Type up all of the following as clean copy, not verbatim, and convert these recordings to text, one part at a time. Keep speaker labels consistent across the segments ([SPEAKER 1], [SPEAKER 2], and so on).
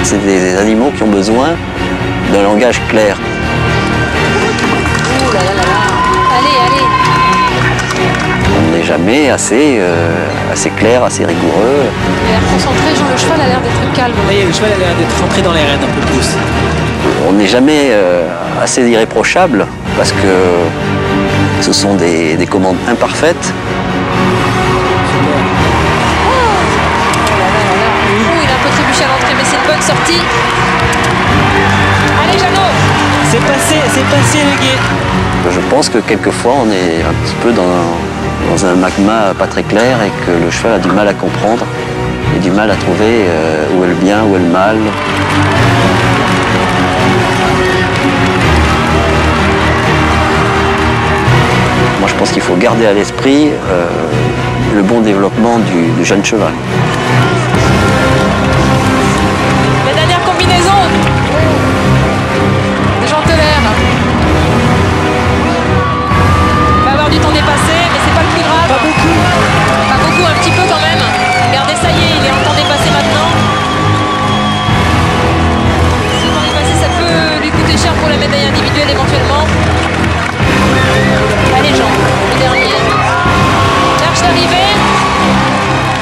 [SPEAKER 1] C'est des animaux qui ont besoin d'un langage clair.
[SPEAKER 2] Ouh là là là là. Allez, allez.
[SPEAKER 1] On n'est jamais assez clair, assez rigoureux.
[SPEAKER 2] Il a l'air concentré, Jean, le cheval a l'air d'être calme.
[SPEAKER 3] Oui, le cheval a l'air d'être rentré dans les rênes un peu plus.
[SPEAKER 1] On n'est jamais assez irréprochable parce que ce sont des commandes imparfaites.
[SPEAKER 2] Il a un peu trébuché à l'entrée, mais c'est une bonne sortie. Allez, Jeannot.
[SPEAKER 3] C'est passé le guet.
[SPEAKER 1] Je pense que quelquefois on est un petit peu dans un magma pas très clair et que le cheval a du mal à comprendre et du mal à trouver où est le bien, où est le mal. Moi je pense qu'il faut garder à l'esprit le bon développement du jeune cheval.
[SPEAKER 2] La dernière combinaison de Jean Teller. Il va avoir du temps dépassé, mais c'est pas le plus grave.
[SPEAKER 3] Pas beaucoup.
[SPEAKER 2] Pas beaucoup, un petit peu quand même. Regardez, ça y est, il est en temps dépassé maintenant. Ce temps dépassé, ça peut lui coûter cher pour la médaille individuelle éventuellement. Allez Jean, le dernier. L'arche d'arrivée.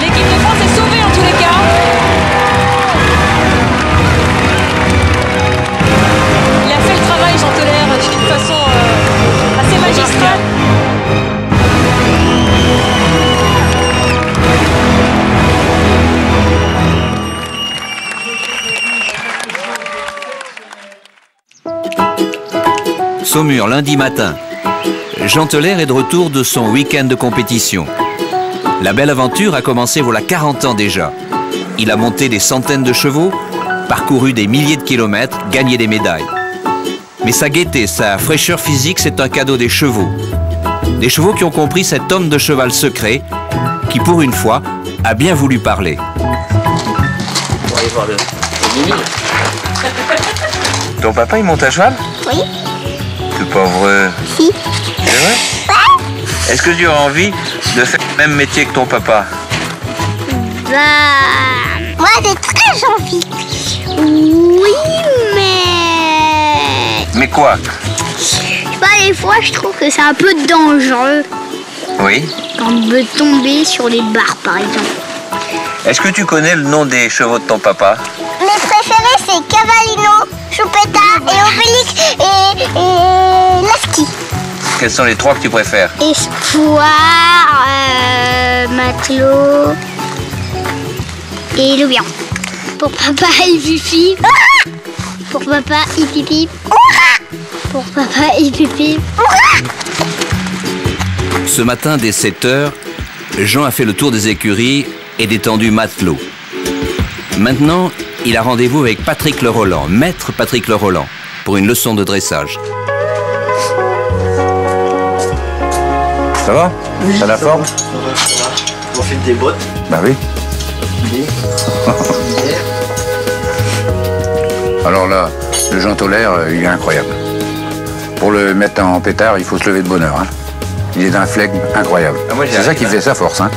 [SPEAKER 2] L'équipe de France est sauvée en tous les cas. Il a fait le travail, Jean Teller, d'une façon assez magistrale.
[SPEAKER 4] Saumur, lundi matin. Jean Teller est de retour de son week-end de compétition. La belle aventure a commencé voilà 40 ans déjà. Il a monté des centaines de chevaux, parcouru des milliers de kilomètres, gagné des médailles. Mais sa gaieté, sa fraîcheur physique, c'est un cadeau des chevaux. Des chevaux qui ont compris cet homme de cheval secret qui, pour une fois, a bien voulu parler.
[SPEAKER 1] On va aller voir le Mimi.
[SPEAKER 5] Ton papa, il monte à cheval?
[SPEAKER 6] Oui.
[SPEAKER 5] C'est pas vrai.
[SPEAKER 6] Si.
[SPEAKER 5] C'est vrai? Est-ce que tu as envie de faire le même métier que ton papa?
[SPEAKER 6] Moi j'ai très envie. Oui, mais...
[SPEAKER 5] Mais quoi?
[SPEAKER 6] Je sais pas, des fois je trouve que c'est un peu dangereux.
[SPEAKER 5] Oui.
[SPEAKER 6] Quand on peut tomber sur les barres par exemple.
[SPEAKER 5] Est-ce que tu connais le nom des chevaux de ton papa?
[SPEAKER 6] Mes préférés c'est Cavallino, Choupetta et Obélix et Lasky.
[SPEAKER 5] Quels sont les trois que tu préfères?
[SPEAKER 6] Espoir, Matelot et Loubian. Pour papa, Ipipi. Pour papa, Ipipi. Pour papa, Ipipi.
[SPEAKER 4] Ce matin, dès 7 h, Jean a fait le tour des écuries et des tendus matelots. Maintenant, il a rendez-vous avec Patrick Le Roland, maître Patrick Le Roland, pour une leçon de dressage.
[SPEAKER 5] Ça va? Oui. T'as la forme?
[SPEAKER 1] On fait des bottes.
[SPEAKER 5] Bah oui. Alors là, le Jean Teller, il est incroyable. Pour le mettre en pétard, il faut se lever de bonne heure. Hein. Il est d'un flegme incroyable. Ah, c'est ça qui fait sa force. Hein.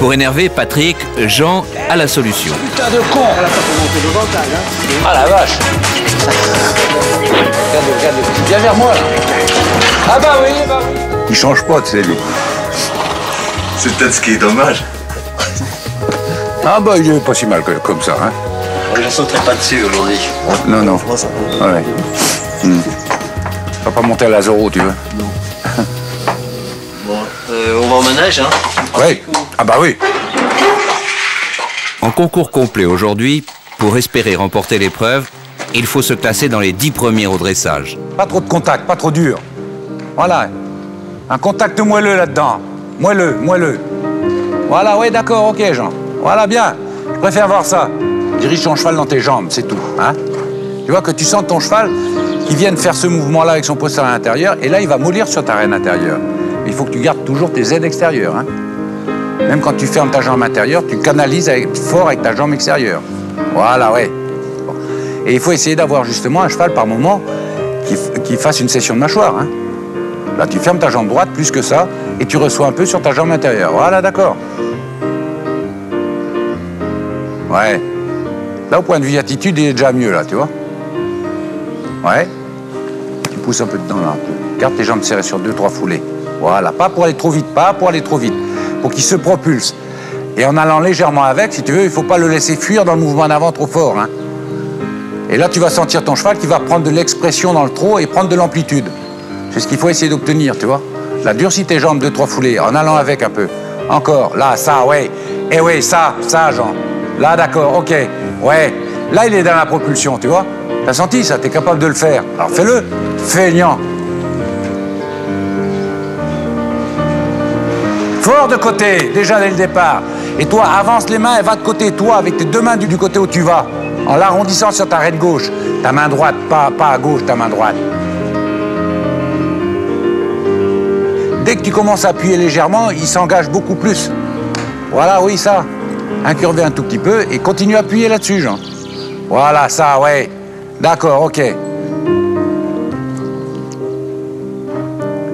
[SPEAKER 4] Pour énerver Patrick, Jean a la solution.
[SPEAKER 3] Putain de con.
[SPEAKER 5] Ah la vache! Regarde, viens vers moi là.
[SPEAKER 3] Ah bah oui, bah oui.
[SPEAKER 5] Il change pas, tu sais, lui.
[SPEAKER 7] C'est peut-être ce qui est dommage.
[SPEAKER 5] Ah bah il est pas si mal comme ça. Hein.
[SPEAKER 1] Je ne sauterai pas dessus aujourd'hui.
[SPEAKER 5] Non. Ouais. On va pas monter à Lazaro, tu veux?
[SPEAKER 1] Non. Bon, on va au manège, hein?
[SPEAKER 5] Oui. Ah bah oui.
[SPEAKER 4] En concours complet aujourd'hui, pour espérer remporter l'épreuve, il faut se classer dans les 10 premiers au dressage.
[SPEAKER 5] Pas trop de contact, pas trop dur. Voilà. Un contact moelleux là-dedans. Moelleux. Voilà, ouais, d'accord, ok, Jean. Voilà, bien. Je préfère voir ça. Dirige ton cheval dans tes jambes, c'est tout. Hein? Tu vois que tu sens ton cheval qui vient de faire ce mouvement-là avec son postérieur à l'intérieur, et là, il va mollir sur ta reine intérieure. Il faut que tu gardes toujours tes aides extérieures. Hein? Même quand tu fermes ta jambe intérieure, tu canalises fort avec ta jambe extérieure. Voilà, ouais. Bon. Et il faut essayer d'avoir justement un cheval par moment qui fasse une session de mâchoire. Hein? Là, tu fermes ta jambe droite plus que ça et tu reçois un peu sur ta jambe intérieure. Voilà, d'accord. Ouais. Là, au point de vue attitude, il est déjà mieux, là, tu vois. Ouais. Tu pousses un peu dedans, là. Garde tes jambes serrées sur 2-3 foulées. Voilà. Pas pour aller trop vite, pas pour aller trop vite. Pour qu'il se propulse. Et en allant légèrement avec, si tu veux, il ne faut pas le laisser fuir dans le mouvement d'avant trop fort, hein. Et là, tu vas sentir ton cheval qui va prendre de l'expression dans le trot et prendre de l'amplitude. C'est ce qu'il faut essayer d'obtenir, tu vois. Là, durcis tes jambes 2-3 foulées, en allant avec un peu. Encore, là, ça, ouais. Eh oui, ça, Jean. Là, d'accord, ok. Ouais. Là, il est dans la propulsion, tu vois. T'as senti ça, t'es capable de le faire. Alors fais-le, feignant. Fort de côté, déjà dès le départ. Et toi, avance les mains et va de côté, toi, avec tes 2 mains du côté où tu vas. En l'arrondissant sur ta raie gauche. Ta main droite, pas à gauche, ta main droite. Dès que tu commences à appuyer légèrement, il s'engage beaucoup plus. Voilà, oui, ça. Incurver un tout petit peu et continue à appuyer là-dessus, Jean. Voilà, ça, ouais. D'accord, ok.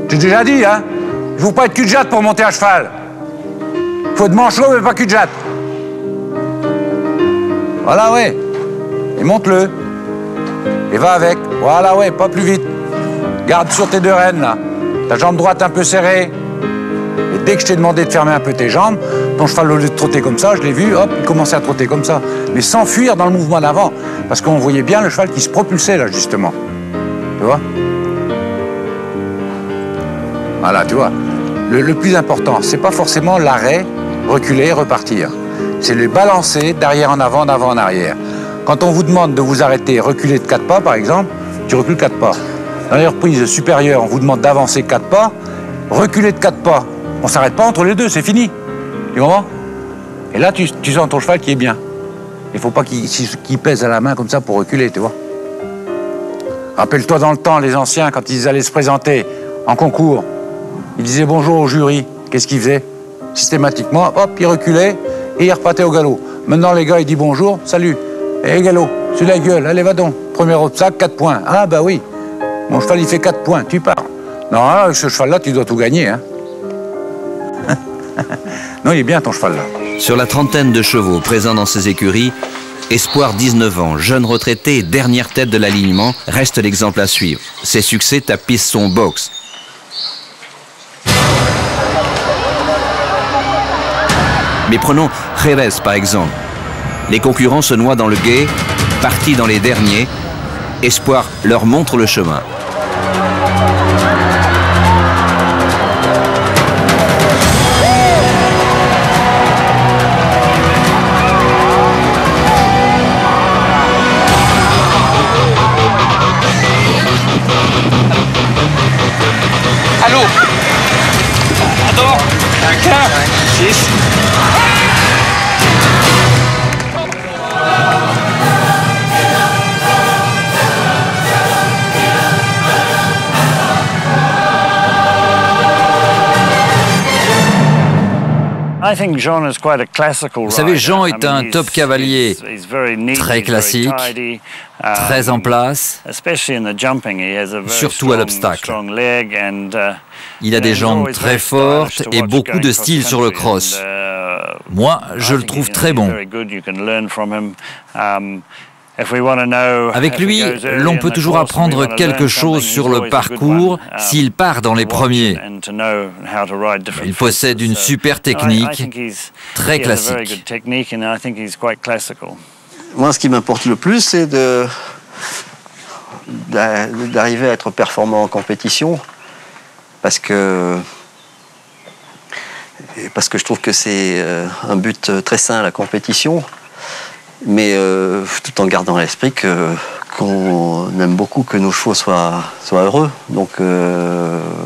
[SPEAKER 5] J'ai déjà dit, hein. Il ne faut pas être cul-de-jatte pour monter à cheval. Il faut être manchot, mais pas cul-de-jatte. Voilà, ouais. Et monte-le. Et va avec. Voilà, ouais, pas plus vite. Garde sur tes 2 rênes, là. Ta jambe droite un peu serrée. Et dès que je t'ai demandé de fermer un peu tes jambes, ton cheval, au lieu de trotter comme ça, je l'ai vu, hop, il commençait à trotter comme ça. Mais sans fuir dans le mouvement d'avant. Parce qu'on voyait bien le cheval qui se propulsait, là, justement. Tu vois? Voilà, tu vois. Le plus important, c'est pas forcément l'arrêt, reculer, repartir. C'est le balancer d'arrière en avant, d'avant en arrière. Quand on vous demande de vous arrêter, reculer de 4 pas, par exemple, tu recules 4 pas. Dans les reprises supérieures, on vous demande d'avancer 4 pas, reculer de 4 pas. On ne s'arrête pas entre les deux, c'est fini. Tu comprends? Et là, tu sens ton cheval qui est bien. Il ne faut pas qu'il pèse à la main comme ça pour reculer, tu vois. Rappelle-toi dans le temps, les anciens, quand ils allaient se présenter en concours, ils disaient bonjour au jury. Qu'est-ce qu'ils faisaient? Systématiquement, hop, ils reculaient et ils repartaient au galop. Maintenant, les gars, ils disent bonjour, salut. Et galop, sur la gueule, allez, va donc. Premier obstacle, 4 points. Ah, bah oui. Mon cheval, il fait 4 points, tu pars. Non, avec ce cheval-là, tu dois tout gagner, hein. Non, il est bien, ton cheval-là.
[SPEAKER 4] Sur la trentaine de chevaux présents dans ces écuries, Espoir 19 ans, jeune retraité et dernière tête de l'alignement, reste l'exemple à suivre. Ses succès tapissent son box. Mais prenons Jerez par exemple. Les concurrents se noient dans le gué, partis dans les derniers. Espoir leur montre le chemin.
[SPEAKER 3] Allô? Attends, 1, 4, 6.
[SPEAKER 8] Vous savez, Jean est un top cavalier, très classique, très en place, surtout à l'obstacle. Il a des jambes très fortes et beaucoup de style sur le cross. Moi, je le trouve très bon. Avec lui, l'on peut toujours apprendre quelque chose sur le parcours s'il part dans les premiers. Il possède une super technique, très classique.
[SPEAKER 1] Moi, ce qui m'importe le plus, c'est d'arriver à être performant en compétition, parce que je trouve que c'est un but très sain, la compétition. Mais tout en gardant à l'esprit qu'on aime beaucoup que nos chevaux soient heureux. Donc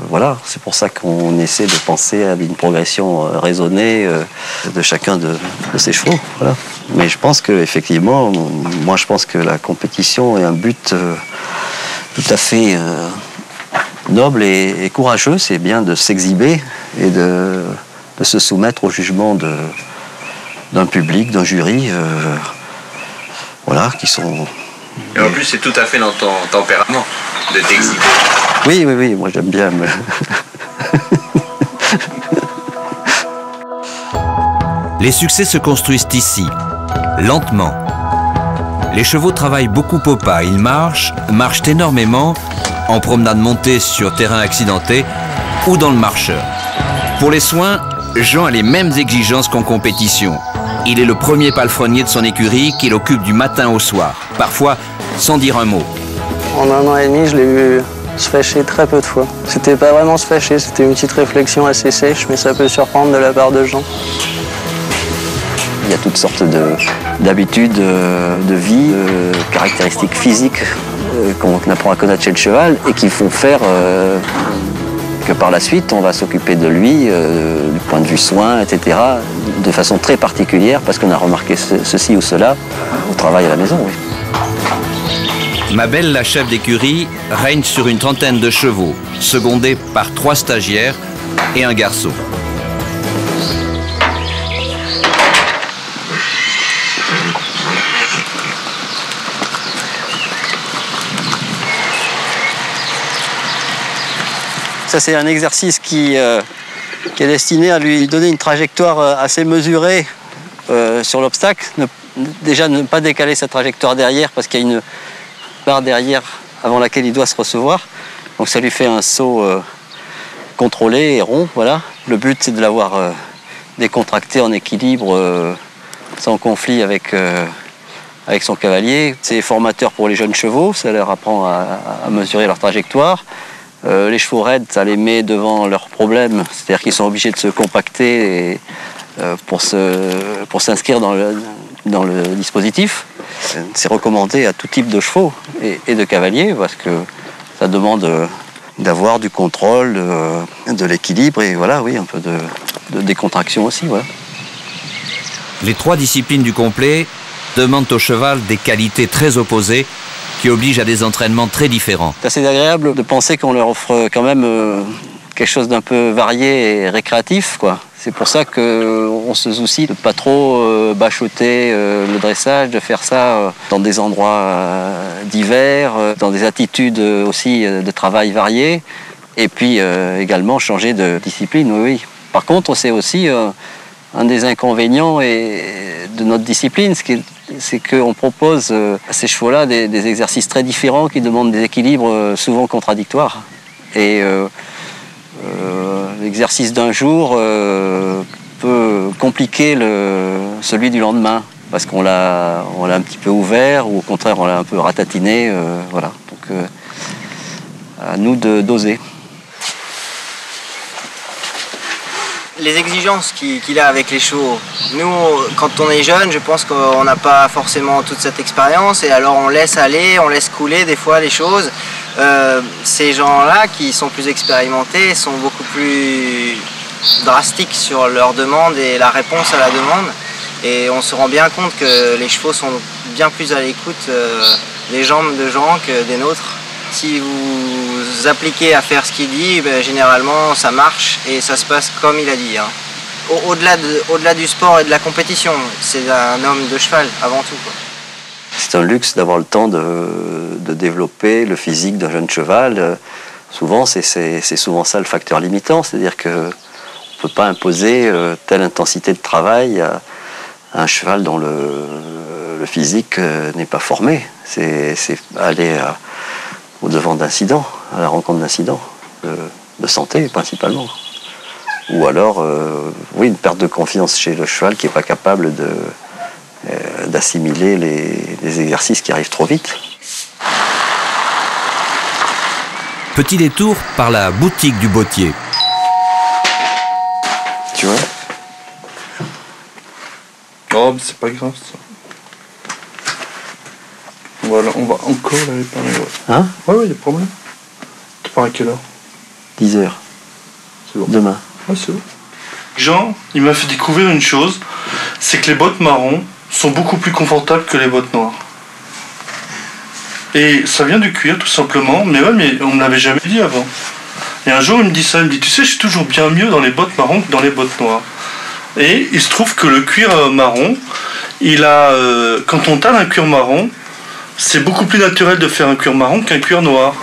[SPEAKER 1] voilà, c'est pour ça qu'on essaie de penser à une progression raisonnée de chacun de ces chevaux. Voilà. Mais je pense qu'effectivement, moi je pense que la compétition est un but tout à fait noble et courageux. C'est bien de s'exhiber et de se soumettre au jugement d'un public, d'un jury. Voilà, qui sont...
[SPEAKER 4] Et en plus, c'est tout à fait dans ton tempérament de t'exhiber.
[SPEAKER 1] Oui, moi j'aime bien.
[SPEAKER 4] Les succès se construisent ici, lentement. Les chevaux travaillent beaucoup au pas, ils marchent énormément, en promenade montée sur terrain accidenté ou dans le marcheur. Pour les soins, Jean a les mêmes exigences qu'en compétition. Il est le premier palefrenier de son écurie qu'il occupe du matin au soir, parfois sans dire un mot.
[SPEAKER 9] En 1 an et demi, je l'ai vu se fâcher très peu de fois. C'était pas vraiment se fâcher, c'était une petite réflexion assez sèche, mais ça peut surprendre de la part de Jean.
[SPEAKER 1] Il y a toutes sortes d'habitudes de vie, de caractéristiques physiques qu'on apprend à connaître chez le cheval et qui font faire que par la suite, on va s'occuper de lui, du point de vue soins, etc., de façon très particulière parce qu'on a remarqué ceci ou cela au travail à la maison. Oui.
[SPEAKER 4] Mabel, la chef d'écurie, règne sur une trentaine de chevaux, secondée par 3 stagiaires et un garçon.
[SPEAKER 1] Ça, c'est un exercice qui est destiné à lui donner une trajectoire assez mesurée sur l'obstacle. Déjà, ne pas décaler sa trajectoire derrière parce qu'il y a une barre derrière avant laquelle il doit se recevoir. Donc ça lui fait un saut contrôlé et rond. Voilà. Le but, c'est de l'avoir décontracté en équilibre, sans conflit avec son cavalier. C'est formateur pour les jeunes chevaux, ça leur apprend à mesurer leur trajectoire. Les chevaux raides, ça les met devant leurs problèmes, c'est-à-dire qu'ils sont obligés de se compacter pour s'inscrire dans le dispositif. C'est recommandé à tout type de chevaux et de cavaliers parce que ça demande d'avoir du contrôle, de l'équilibre et voilà, oui, un peu de décontraction aussi. Voilà.
[SPEAKER 4] Les 3 disciplines du complet demandent au cheval des qualités très opposées qui obligent à des entraînements très différents.
[SPEAKER 1] C'est assez agréable de penser qu'on leur offre quand même quelque chose d'un peu varié et récréatif, quoi. C'est pour ça qu'on se soucie de ne pas trop bachoter le dressage, de faire ça dans des endroits divers, dans des attitudes aussi de travail variées, et puis également changer de discipline, oui. Par contre, c'est aussi un des inconvénients de notre discipline, c'est qu'on propose à ces chevaux-là des exercices très différents qui demandent des équilibres souvent contradictoires. Et l'exercice d'un jour peut compliquer celui du lendemain, parce qu'on l'a un petit peu ouvert, ou au contraire on l'a un peu ratatiné. Voilà. Donc à nous de doser.
[SPEAKER 9] Les exigences qu'il a avec les chevaux. Nous, quand on est jeune, je pense qu'on n'a pas forcément toute cette expérience et alors on laisse aller, on laisse couler des fois les choses. Ces gens-là qui sont plus expérimentés sont beaucoup plus drastiques sur leur demande et la réponse à la demande. Et on se rend bien compte que les chevaux sont bien plus à l'écoute des jambes de Jean que des nôtres. Si vous appliquez à faire ce qu'il dit, ben, généralement ça marche et ça se passe comme il a dit. Hein. Au-delà du sport et de la compétition, c'est un homme de cheval avant tout, quoi.
[SPEAKER 1] C'est un luxe d'avoir le temps de développer le physique d'un jeune cheval. Souvent, c'est souvent ça le facteur limitant, c'est-à-dire qu'on ne peut pas imposer telle intensité de travail à un cheval dont le physique n'est pas formé. C'est aller au-devant d'incidents, à la rencontre d'incidents, de santé principalement. Ou alors, oui, une perte de confiance chez le cheval qui n'est pas capable d'assimiler les exercices qui arrivent trop vite.
[SPEAKER 4] Petit détour par la boutique du bottier.
[SPEAKER 7] Tu vois?
[SPEAKER 10] Oh, mais c'est pas grave ça. Voilà, on va encore la réparer. Ouais.
[SPEAKER 1] Hein?
[SPEAKER 10] Ouais, il y a problème. Tu pars à quelle heure?
[SPEAKER 1] 10h.
[SPEAKER 10] C'est bon.
[SPEAKER 1] Demain.
[SPEAKER 10] Ouais, c'est bon. Jean, il m'a fait découvrir une chose, c'est que les bottes marron sont beaucoup plus confortables que les bottes noires. Et ça vient du cuir tout simplement, mais ouais, mais on ne l'avait jamais dit avant. Et un jour il me dit ça, il me dit, tu sais, je suis toujours bien mieux dans les bottes marron que dans les bottes noires. Et il se trouve que le cuir marron, il a, quand on taille un cuir marron, c'est beaucoup plus naturel de faire un cuir marron qu'un cuir noir.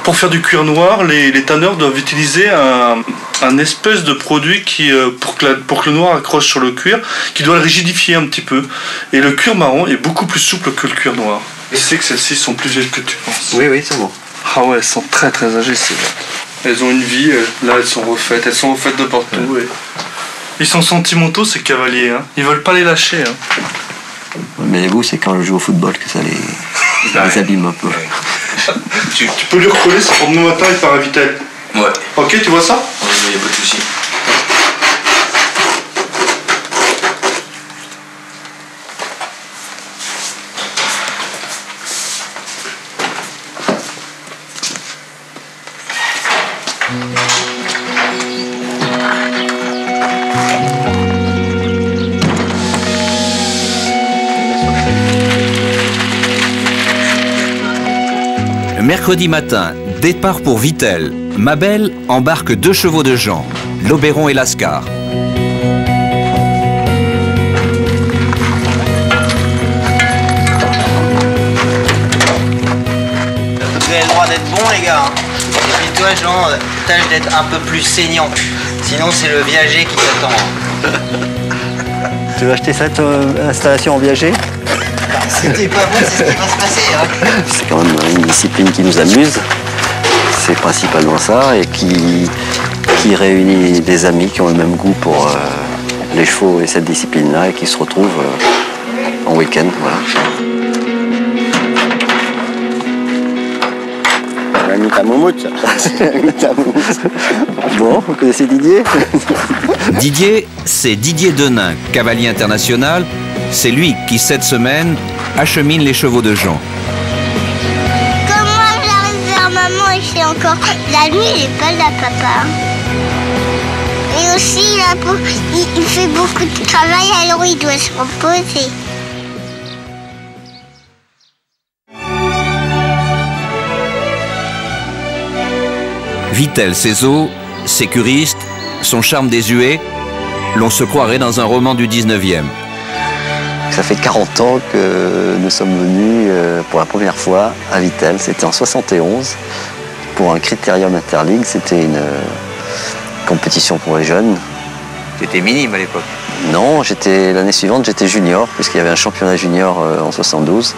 [SPEAKER 10] pour faire du cuir noir, les tanneurs doivent utiliser un espèce de produit qui, pour que le noir accroche sur le cuir, qui doit le rigidifier un petit peu. Et le cuir marron est beaucoup plus souple que le cuir noir. Je sais que celles-ci sont plus vieilles que tu penses.
[SPEAKER 1] Oui, oui, c'est bon.
[SPEAKER 10] Ah ouais, elles sont très très âgées ces bottes. Elles ont une vie, là elles sont refaites de partout. Ouais. Et... Ils sont sentimentaux ces cavaliers, hein. Ils veulent pas les lâcher. Hein.
[SPEAKER 1] Mais les bouts, c'est quand je joue au football que ça les abîme un peu.
[SPEAKER 10] Tu peux lui recoller, c'est pour demain matin, il part à Vittel.
[SPEAKER 11] Ouais.
[SPEAKER 10] Ok, tu vois ça?
[SPEAKER 11] Oui, il n'y a pas de souci.
[SPEAKER 4] Mercredi matin, départ pour Vittel. Mabel embarque 2 chevaux de Jean, l'Oberon et Lascar.
[SPEAKER 9] Vous avez le droit d'être bon, les gars. Et puis toi, Jean, tâche d'être un peu plus saignant. Sinon, c'est le viager qui t'attend.
[SPEAKER 1] Tu veux acheter cette installation en viager?
[SPEAKER 9] C'était pas bon, c'est ce qui va se passer. Hein.
[SPEAKER 1] C'est quand même une discipline qui nous amuse. C'est principalement ça et qui réunit des amis qui ont le même goût pour les chevaux et cette discipline-là et qui se retrouvent en week-end. Voilà. L'ami ta moumoute. Bon, vous connaissez Didier?
[SPEAKER 4] Didier, c'est Didier Denain, cavalier international. C'est lui qui, cette semaine, achemine les chevaux de Jean.
[SPEAKER 6] Comme moi, j'arrive vers maman et c'est encore la nuit, il est pas là, papa. Et aussi, il fait beaucoup de travail, alors il doit se reposer.
[SPEAKER 4] Vittel, ses os, sécuriste, son charme désuet, l'on se croirait dans un roman du 19e.
[SPEAKER 1] Ça fait 40 ans que nous sommes venus pour la première fois à Vittel. C'était en 71 pour un critérium interligue. C'était une compétition pour les jeunes.
[SPEAKER 11] Tu étais minime à l'époque?
[SPEAKER 1] Non, l'année suivante, j'étais junior, puisqu'il y avait un championnat junior en 72.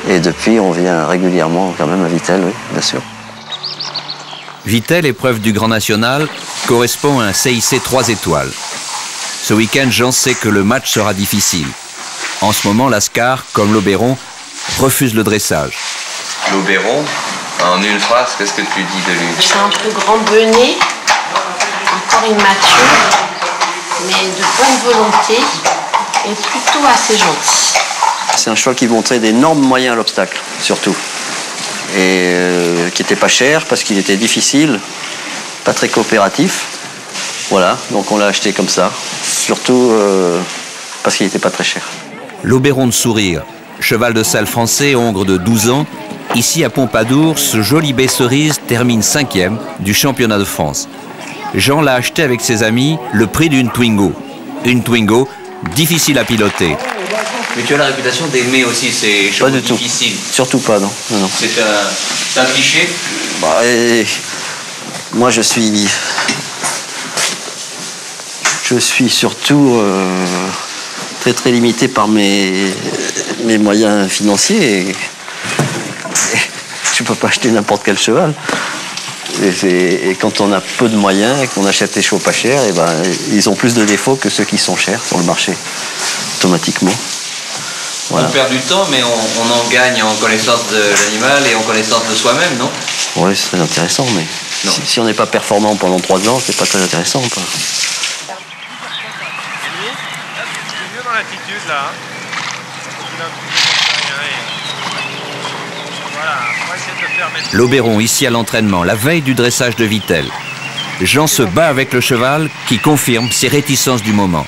[SPEAKER 1] Et depuis, on vient régulièrement quand même à Vittel, oui, bien sûr.
[SPEAKER 4] Vittel, épreuve du Grand National, correspond à un CIC 3 étoiles. Ce week-end, Jean sait que le match sera difficile. En ce moment, Lascar, comme l'Oberon, refuse le dressage.
[SPEAKER 11] L'Oberon, en une phrase, qu'est-ce que tu dis de lui?
[SPEAKER 12] C'est un peu grand bené, encore immature, mais de bonne volonté et plutôt assez gentil.
[SPEAKER 1] C'est un cheval qui montrait d'énormes moyens à l'obstacle, surtout. Et qui n'était pas cher parce qu'il était difficile, pas très coopératif. Voilà, donc on l'a acheté comme ça, surtout parce qu'il n'était pas très cher.
[SPEAKER 4] L'Oberon de Sourire, cheval de selle français, hongre de 12 ans. Ici à Pompadour, ce joli baie cerise termine 5e du championnat de France. Jean l'a acheté avec ses amis le prix d'une Twingo. Une Twingo difficile à piloter.
[SPEAKER 11] Mais tu as la réputation d'aimer aussi ces chevaux difficiles.
[SPEAKER 1] Surtout pas, non. Non.
[SPEAKER 11] C'est un cliché.
[SPEAKER 1] Bah, moi je suis surtout très limité par mes moyens financiers. Et je peux pas acheter n'importe quel cheval. Et quand on a peu de moyens et qu'on achète des chevaux pas chers, et ben, ils ont plus de défauts que ceux qui sont chers sur le marché, automatiquement.
[SPEAKER 11] Voilà. On perd du temps, mais on en gagne en connaissance de l'animal et en connaissance de soi-même, non?
[SPEAKER 1] Oui, c'est très intéressant, mais si on n'est pas performant pendant 3 ans, c'est pas très intéressant. Quoi.
[SPEAKER 13] Dans l'attitude là.
[SPEAKER 4] L'Oberon ici à l'entraînement, la veille du dressage de Vittel. Jean se bat avec le cheval qui confirme ses réticences du moment.